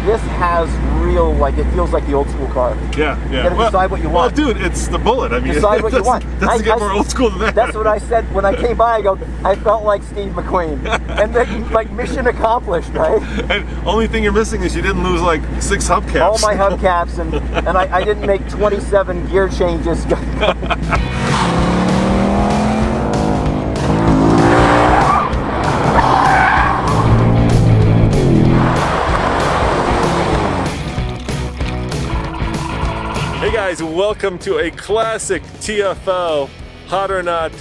this has real, like, it feels like the old school car. Yeah. You gotta decide what you want. Well, dude, it's the Bullitt. I mean, decide what you want. Doesn't get more old school than that. That's what I said when I came by. I go, I felt like Steve McQueen. And then, like, mission accomplished, right? And only thing you're missing is you didn't lose like 6 hubcaps. All my hubcaps, and I didn't make 27 gear changes. Hey guys, welcome to a classic TFL Hot or Not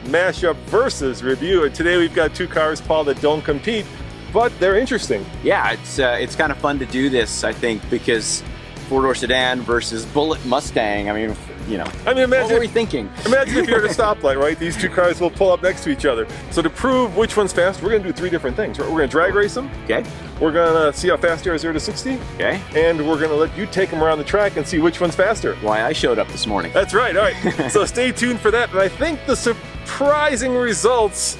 Mashup versus review. And today we've got two cars, Paul, that don't compete, but they're interesting. Yeah, it's kind of fun to do this, I think, because four-door sedan versus Bullitt Mustang. I mean, you know, imagine, what were we thinking? Imagine if you're at a stoplight, right? These two cars will pull up next to each other. So to prove which one's fast, we're going to do 3 different things. We're going to drag race them. Okay. We're going to see how fast you are 0 to 60. Okay. And we're going to let you take them around the track and see which one's faster. Why I showed up this morning. That's right. All right. So stay tuned for that. And I think the surprising results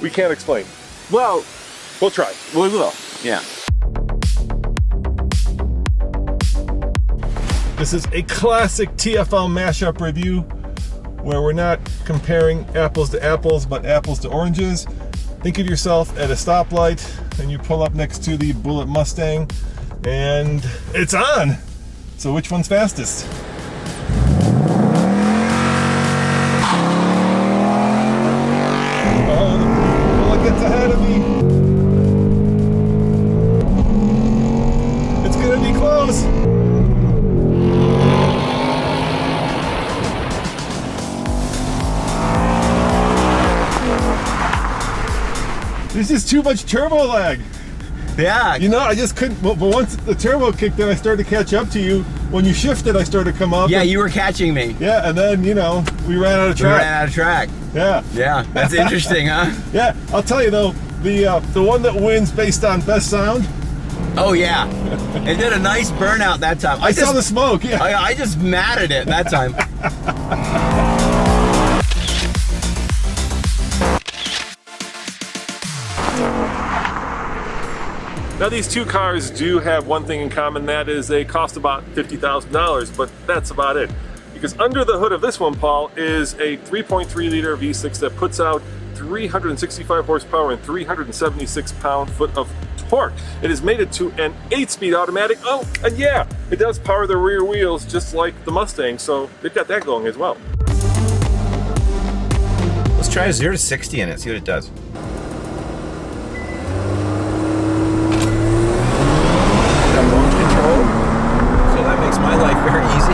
we can't explain. Well, we'll try. We will. Yeah. This is a classic TFL mashup review where we're not comparing apples to apples, but apples to oranges. Think of yourself at a stoplight and you pull up next to the Bullitt Mustang and it's on. So which one's fastest? Oh, the Bullitt gets ahead of me. It's gonna be close. There's just too much turbo lag. Yeah. You know, I just couldn't, but once the turbo kicked in, I started to catch up to you. When you shifted, I started to come up. Yeah, you were catching me. Yeah, and then, you know, we ran out of track. We ran out of track. Yeah. Yeah, that's interesting, huh? Yeah, I'll tell you though, the one that wins based on best sound. Oh yeah, it did a nice burnout that time. I saw the smoke, yeah. I just matted it that time. Now these two cars do have one thing in common, that is they cost about $50,000, but that's about it. Because under the hood of this one, Paul, is a 3.3 liter V6 that puts out 365 horsepower and 376 pound-foot of torque. It is mated to an 8-speed automatic. Oh, and yeah, it does power the rear wheels just like the Mustang, so they've got that going as well. Let's try a 0 to 60 in it, see what it does. So that makes my life very easy.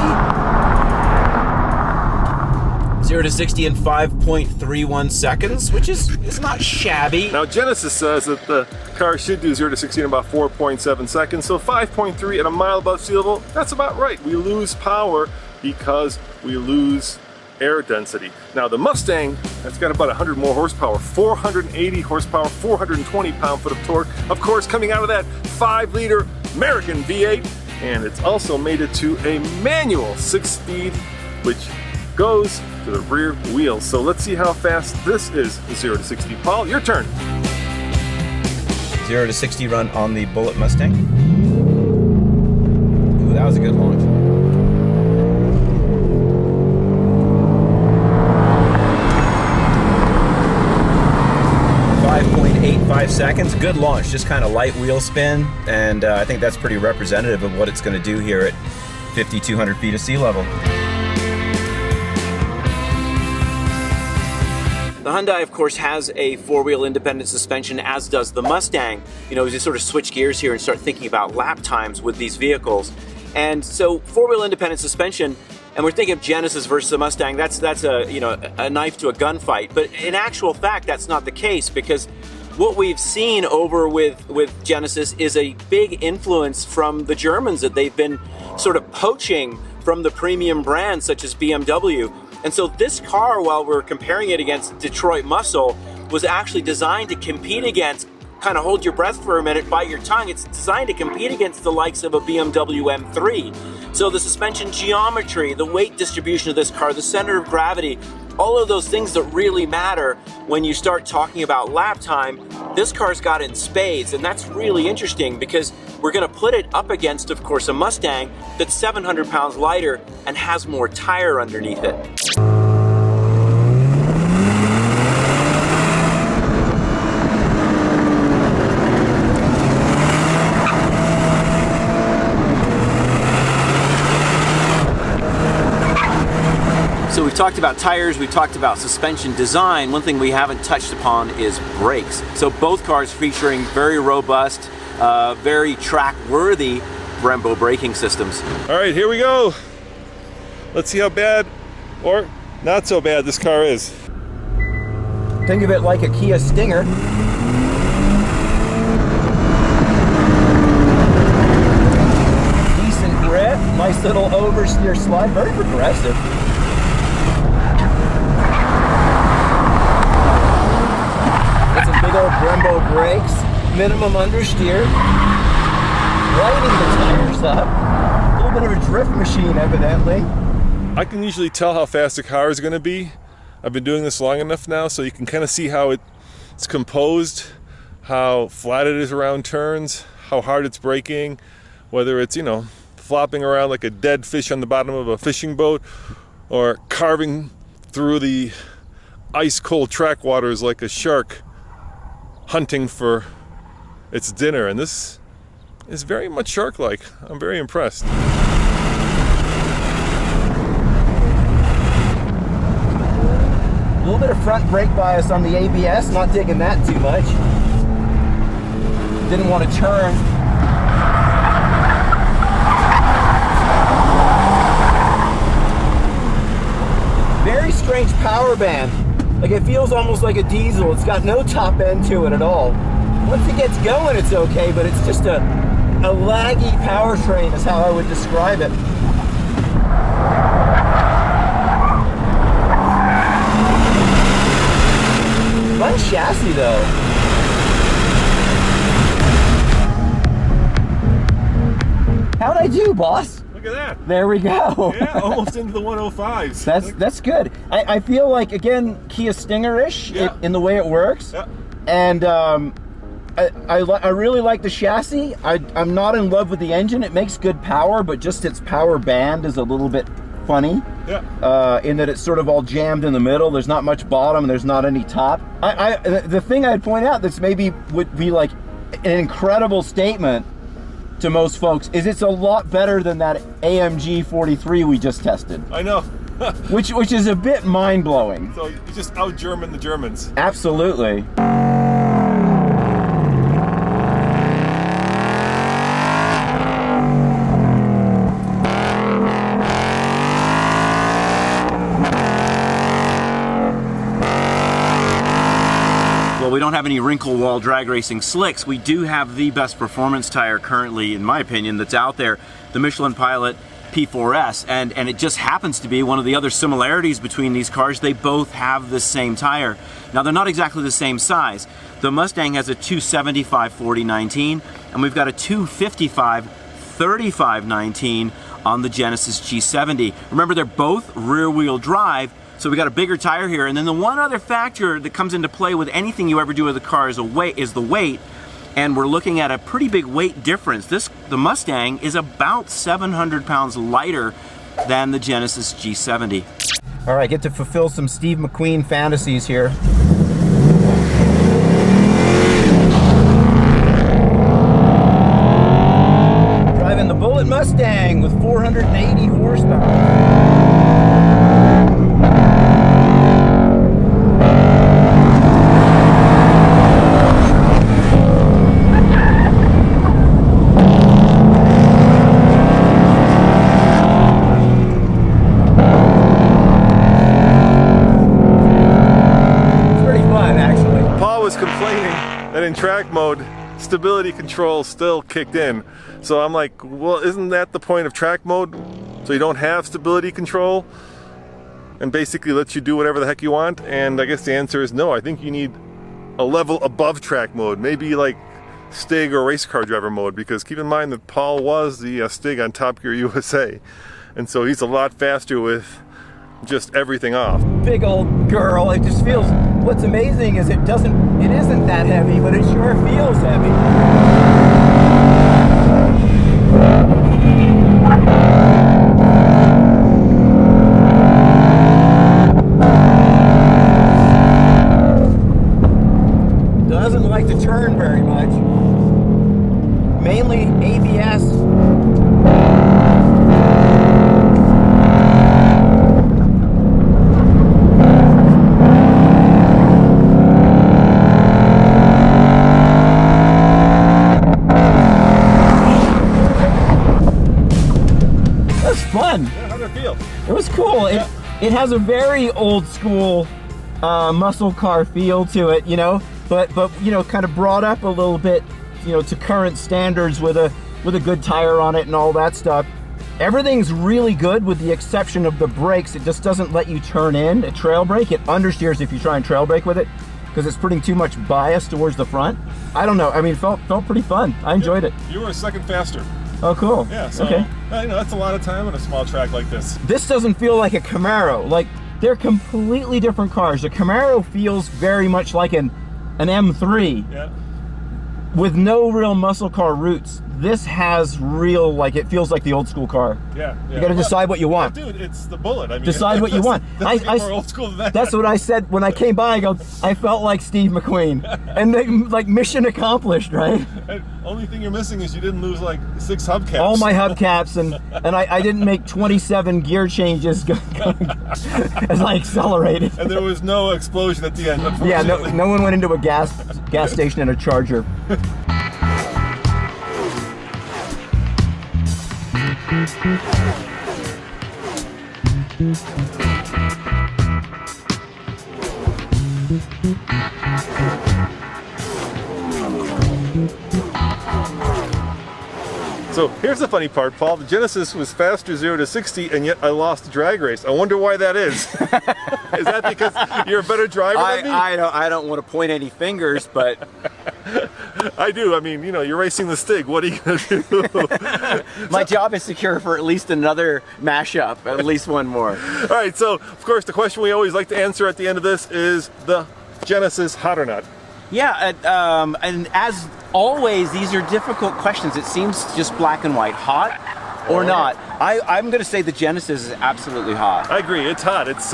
0 to 60 in 5.31 seconds, which is not shabby. Now Genesis says that the car should do 0 to 60 in about 4.7 seconds, so 5.3 at a mile above sea level, that's about right. We lose power because we lose air density. Now the Mustang, that's got about 100 more horsepower, 480 horsepower, 420 pound-foot of torque, of course coming out of that 5-liter American V8, and it's also mated to a manual 6-speed, which goes to the rear wheels. So let's see how fast this is 0 to 60. Paul, your turn. 0 to 60 run on the Bullitt Mustang. Ooh, that was a good launch. 5.85 seconds, good launch, just kind of light wheel spin, and I think that's pretty representative of what it's going to do here at 5,200 feet of sea level. The Hyundai, of course, has a 4-wheel independent suspension, as does the Mustang. You know, as you sort of switch gears here and start thinking about lap times with these vehicles. And so 4-wheel independent suspension, and we're thinking of Genesis versus the Mustang, that's a, you know, a knife to a gunfight. But in actual fact, that's not the case, because what we've seen over with Genesis is a big influence from the Germans, that they've been sort of poaching from the premium brands such as BMW. And so this car, while we're comparing it against Detroit Muscle, was actually designed to compete against, kind of hold your breath for a minute, bite your tongue, it's designed to compete against the likes of a BMW M3. So the suspension geometry, the weight distribution of this car, the center of gravity, all of those things that really matter when you start talking about lap time, this car's got in spades, and that's really interesting because we're going to put it up against, of course, a Mustang that's 700 pounds lighter and has more tire underneath it. So we've talked about tires, we've talked about suspension design. One thing we haven't touched upon is brakes. So both cars featuring very robust, very track-worthy Brembo braking systems. All right, here we go. Let's see how bad or not so bad this car is. Think of it like a Kia Stinger. Decent grip, nice little oversteer slide, very progressive. Got some big old Brembo brakes, minimum understeer, lighting the tires up. A little bit of a drift machine, evidently. I can usually tell how fast a car is going to be. I've been doing this long enough now, so you can kind of see how it's composed, how flat it is around turns, how hard it's braking, whether it's, you know, flopping around like a dead fish on the bottom of a fishing boat, or carving through the ice cold track waters like a shark hunting for its dinner. And this is very much shark-like. I'm very impressed. A little bit of front brake bias on the ABS, not digging that too much. Didn't want to turn. Very strange power band. Like, it feels almost like a diesel. It's got no top end to it at all. Once it gets going, it's okay, but it's just a laggy powertrain is how I would describe it. Fun chassis though. How'd I do, boss? Look at that. There we go. Yeah, almost into the 105s. That's good. I feel like, again, Kia Stinger-ish in the way it works. Yeah. And I really like the chassis. I'm not in love with the engine. It makes good power, but just its power band is a little bit funny. Yeah. In that it's sort of all jammed in the middle. There's not much bottom and there's not any top. The thing I'd point out that's maybe would be like an incredible statement to most folks is it's a lot better than that AMG 43 we just tested. I know. which is a bit mind-blowing. So you just out-German the Germans. Absolutely. Well, we don't have any wrinkle wall drag racing slicks. We do have the best performance tire currently, in my opinion, that's out there, the Michelin Pilot P4S, and it just happens to be one of the other similarities between these cars. They both have the same tire. Now, they're not exactly the same size. The Mustang has a 275/40/19, and we've got a 255/35/19 on the Genesis G70. Remember, they're both rear-wheel drive, so we got a bigger tire here. And then the one other factor that comes into play with anything you ever do with a car is the weight. And we're looking at a pretty big weight difference. The Mustang is about 700 pounds lighter than the Genesis G70. All right, get to fulfill some Steve McQueen fantasies here. Driving the Bullitt Mustang with 480 horsepower. In track mode, stability control still kicked in. So I'm like, well, isn't that the point of track mode? So you don't have stability control and basically lets you do whatever the heck you want? And I guess the answer is no. I think you need a level above track mode, maybe like Stig or race car driver mode, because keep in mind that Paul was the Stig on Top Gear USA, and so he's a lot faster with just everything off. Big old girl. It just feels, what's amazing is it isn't that heavy, but it sure feels heavy. Doesn't like to turn very much. Mainly ABS. Fun. Yeah, how'd it feel? It was cool. It has a very old school muscle car feel to it, you know, but you know, kind of brought up a little bit, you know, to current standards with a good tire on it and all that stuff. Everything's really good with the exception of the brakes. It just doesn't let you turn in a trail brake. It understeers if you try and trail brake with it because it's putting too much bias towards the front. I don't know. I mean, it felt pretty fun. I enjoyed it. You were a second faster. Oh, cool. Yeah, so, okay. You know, that's a lot of time on a small track like this. This doesn't feel like a Camaro. Like, they're completely different cars. The Camaro feels very much like an M3 Yeah. with no real muscle car roots. This has real, like, it feels like the old school car. Yeah. You gotta decide what you want. Dude, it's the Bullitt. I mean, Decide what you want. Doesn't get more old school than that. That's what I said when I came by. I go, I felt like Steve McQueen. And they, like, mission accomplished, right? And only thing you're missing is you didn't lose like 6 hubcaps. All my hubcaps, and I didn't make 27 gear changes as I accelerated. And there was no explosion at the end, Yeah, unfortunately. no one went into a gas station and a charger. So here's the funny part, Paul. The Genesis was faster 0 to 60, and yet I lost the drag race. I wonder why that is. Is that because you're a better driver than me? I don't want to point any fingers, but I do. I mean, you know, you're racing the Stig. What are you going to do? my job is secure for at least another mashup, at least one more. All right, so, of course, the question we always like to answer at the end of this is the Genesis hot or not? Yeah, and as always, these are difficult questions. It seems just black and white, hot or not. I'm going to say the Genesis is absolutely hot. I agree, it's hot. It's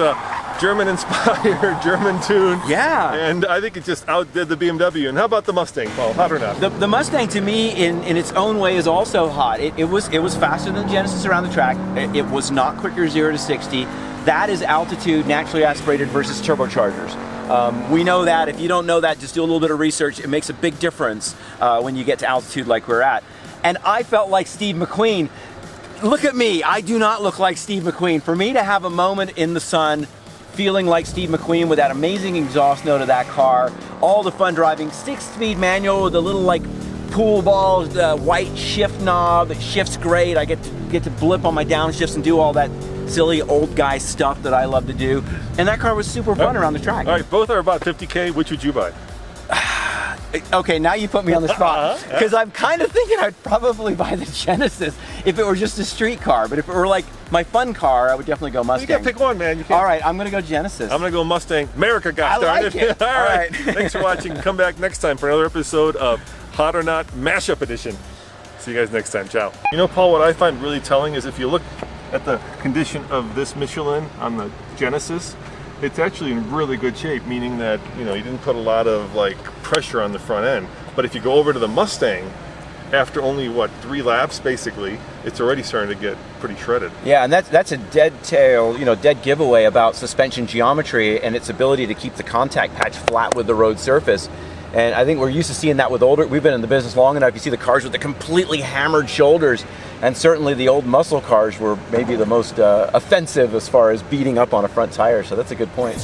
German-inspired, German-tuned. Yeah. And I think it just outdid the BMW. And how about the Mustang, Paul? Hot or not? The Mustang, to me, in its own way, is also hot. It was faster than the Genesis around the track. It was not quicker 0 to 60. That is altitude, naturally aspirated versus turbochargers. We know that. If you don't know that, just do a little bit of research. It makes a big difference when you get to altitude like we're at. And I felt like Steve McQueen. Look at me. I do not look like Steve McQueen. For me to have a moment in the sun feeling like Steve McQueen with that amazing exhaust note of that car, all the fun driving, 6-speed manual with a little like pool ball, white shift knob, it shifts great. I get to blip on my downshifts and do all that silly old guy stuff that I love to do. And that car was super fun around the track. All right, both are about 50K. Which would you buy? Okay, now you put me on the spot. Because I'm kind of thinking I'd probably buy the Genesis if it were just a street car. But if it were like my fun car, I would definitely go Mustang. You gotta pick one, man. You can't. All right, I'm gonna go Genesis. I'm gonna go Mustang. America got I started. like it. All right. All right. Thanks for watching. Come back next time for another episode of Hot or Not Mashup Edition. See you guys next time. Ciao. You know, Paul, what I find really telling is if you look at the condition of this Michelin on the Genesis, it's actually in really good shape, meaning that, you know, you didn't put a lot of like pressure on the front end. But if you go over to the Mustang, after only what, 3 laps basically, it's already starting to get pretty shredded. Yeah, and that's a dead tail, you know, dead giveaway about suspension geometry and its ability to keep the contact patch flat with the road surface. And I think we're used to seeing that with older, we've been in the business long enough, you see the cars with the completely hammered shoulders, and certainly the old muscle cars were maybe the most offensive as far as beating up on a front tire, so that's a good point.